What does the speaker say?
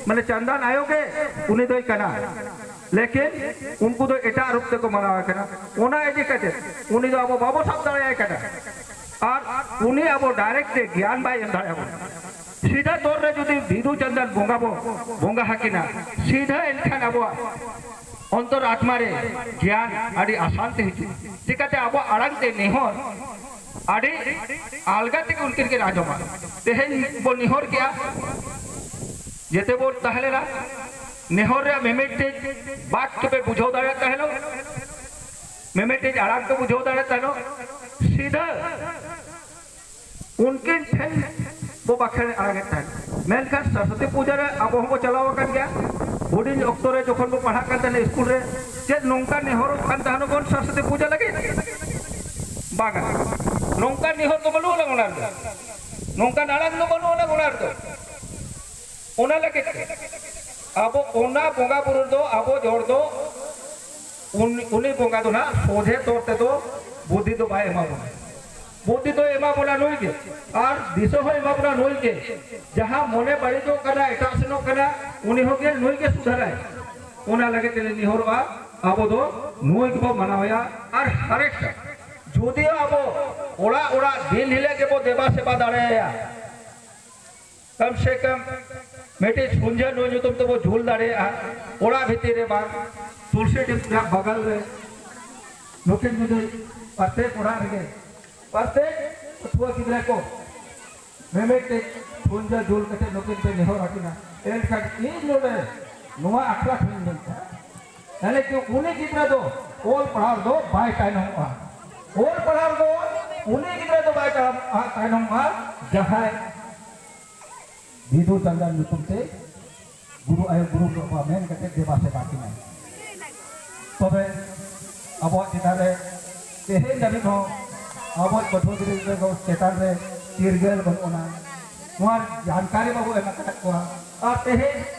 माने चंदन आयोगे उनी दोई कना लेकिन उनको दो एटा रूप ते को मनावा कना ओना एजी कते उनी दो अब बाबो सब दाड़ाय कना और उनी अब डायरेक्ट ज्ञान बाय एम दाड़ाय सीधा तौर रे जुदी विधु चंदन बोंगाबो बोंगा हकिना सीधा एनखान अब अंतर आत्मा रे ज्ञान आदि अशांति हिजु चिकाते अब आड़ांगते नेहर आदि आलगाते उनकिन के राजमा तेहेन बो निहर क्या जेते बो तहलेला नेहर रे मेमेटे बात के पे बुझाव दाड़े तहलो मेमेटे आड़ांग के बुझाव दाड़े तहलो सीधा उनकिन ठेन बो बाखे आगे तहल मेनखान सरस्वती पूजा रे अब हम चलाव कर गया हुडिन अक्तो रे जखन बो पढ़ा करते स्कूल रे जे नोंका नेहर खान तहनो बन सरस्वती पूजा लगे बागा नोंका नेहर तो बलु ला गुनार नोंका नाड़ांग तो बलु ला गुनार तो ओना लगे अब ओना बोंगा बुरु दो अब जोड़ दो उनी बोंगा दो ना सोझे तोरते तो बुद्धि तो बाय एमा बोला बुद्धि तो एमा बोला नोई के और दिशो हो एमा बोला नोई के जहां मोने बड़ी जो कना एटा सेनो कना उनी हो के नोई के सुधराय ओना लगे तेले निहरवा अब दो नोई के मनावया और हरेक जुदी अब ओड़ा ओड़ा दिन हिले के बो देवा सेवा दाड़ेया कम से कम मेटे सुंजा नोई तुम तो वो झूल दाड़ेया ओड़ा भीतर रे बा तुलसी टिप बगल रे लोकेन में प्रत्येक ओड़ा रे प्रत्येक अथवा गिदरा को मेमेटे सुंजा झूल कते लोकेन पे नेहर हकिना एन खाट इन लोडे नुआ आखला खिन मिलता यानी कि उन्हें गिदरा दो ओल पढ़ार दो बाय टाइनों ओल पढ़ार दो उन्हें गिदरा दो बाय टाइनों जहां विधु चंदन नुतुम से गुरु आयो गुरु को मेन कते देवा से बाकी नहीं तबे अब चितारे तेहे जबी को अब कठोरी को चेतान रे तीरगेल बनोना जानकारी बाबू एमा को और तेहे